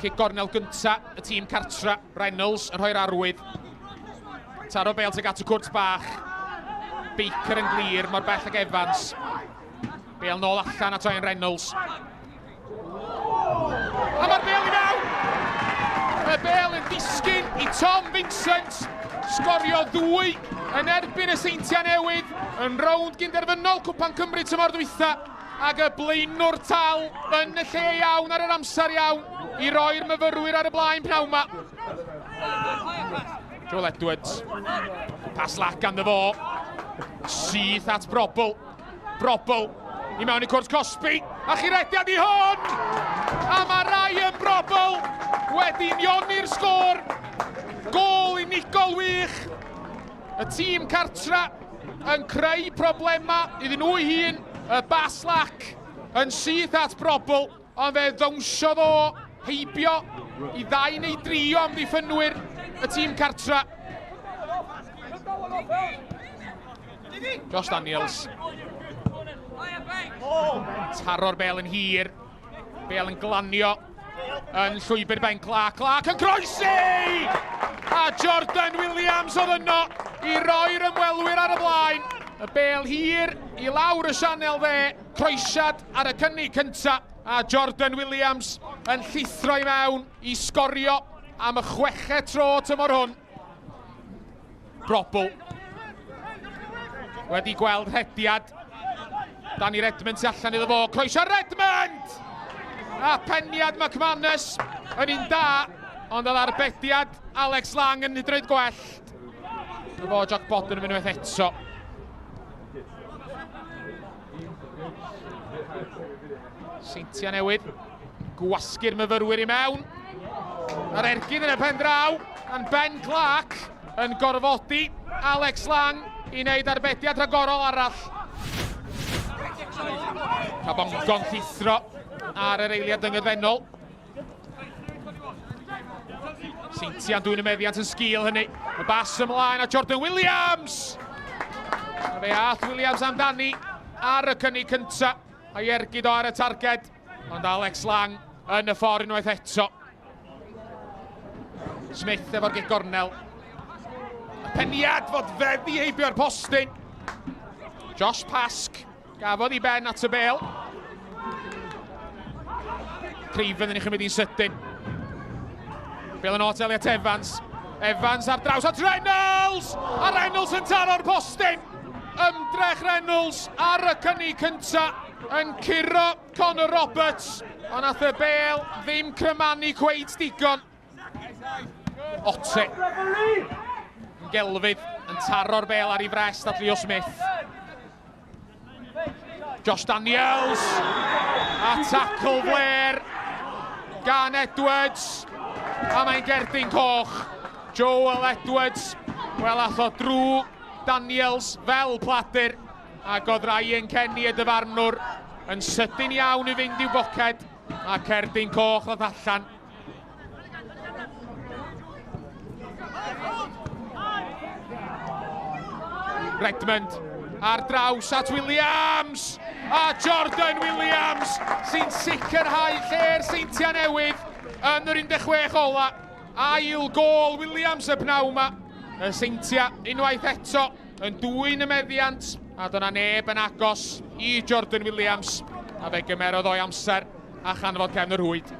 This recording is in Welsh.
Cic gornel gynta, y tîm cartra. Reynolds yn rhoi'r arwydd. Taro Bale tuag at y cwrt bach. Baker yn glir, mor bell ag Evans. Bale nôl allan at Ryan Reynolds. A mae'r Bale i mewn! Mae Bale yn disgyn I Tom Vincent. Sgorio 2 yn erbyn y Seintiau Newydd. Yn rownd gynderfynol Cwpan Cymru tymor dwytha. Ac y blaenwr tal yn y lle iawn ar yr amser iawn I roi'r myfyrwyr ar y blaen pnawn ma. Joel Edwards. Pas lac ganddo fo. Syth at Brobl. Brobl I mewn I cwrs Cosby. A chirediad I hwn! A mae Ryan Brobl wedi nioni'r sgôr. Gôl unigol wych. Y tîm cartra yn creu problema iddyn nhw I hun. Y bas lac yn syth at Brobl. Ond fe ddownsiodd o heibio I 2 neu 3 o amddiffynwyr y tîm cartra. Josh Daniels. Taro'r Bale yn hir. Bale yn glanio. Yn llwybr ben Clark. Clark yn croesi! A Jordan Williams oedd yno I roi'r ymwelwyr ar y blaen. Y Bale hir I lawr y sianel dde. Croesiad ar y cynnig cynta. A Jordan Williams yn llithro I mewn I sgorio am y 6e tro tymor hwn. Brobl. Wedi gweld hediad. Danny Redmond tu allan iddo fo. Croeso Redmond! A peniad McManus yn un da. Ond oedd arbediad Alex Lang yn hydryd gwellt. Y fo Jack Bodden yn mynd unwaith eto. Seintiau Newydd. Gwasgu'r myfyrwyr I mewn. A'r ergyd yn y pen draw. Yn Ben Clark yn gorfodi Alex Lang I wneud arbediad rhagorol arall. Cabongon llithro ar yr eiliad ynghyfennol. Seintiau'n dwy'n y meddiant yn sgil hynny. Y bas ymlaen a Jordan Williams. A fe ath Williams amdani ar y cynnig cynta. A'i ergyd o ar y targed. Ond Alex Lang yn y ffordd unwaith eto. Smith efo'r gig gornel. Y peniad fod feddi heibio'r postyn. Josh Pask gafodd I ben at y Bale. Craven yn chymryd i'n sydyn. Bale yn hotel at Evans. Evans ar draws at Reynolds! A Reynolds yn taro'r postyn. Ymdrech Reynolds ar y cynnig cynta yn curo Conor Roberts. Ond nath y Bale ddim crymanu cweit digon. Ote. Gelfydd yn taro'r Bale ar ei frest at Leo Smith. Josh Daniels. A tackle fler gan Edwards. A mae'n gerdyn coch. Joel Edwards. Wel, ath o drw Daniels fel pladur. Ac oedd Ryan Kenny y dyfarnwr yn sydyn iawn I fynd i'w boced. A cerdyn coch oedd allan. Redmond ar draws at Williams. A Jordan Williams sy'n sicrhau lle'r Seintiau Newydd yn yr 16 ola. Ail gôl Williams y pnawn ma. Y Seintiau unwaith eto yn dwy'n y meddiant. A dyna neb yn agos I Jordan Williams. A fe gymerodd o'i amser a chanfod cefn yr hwyd.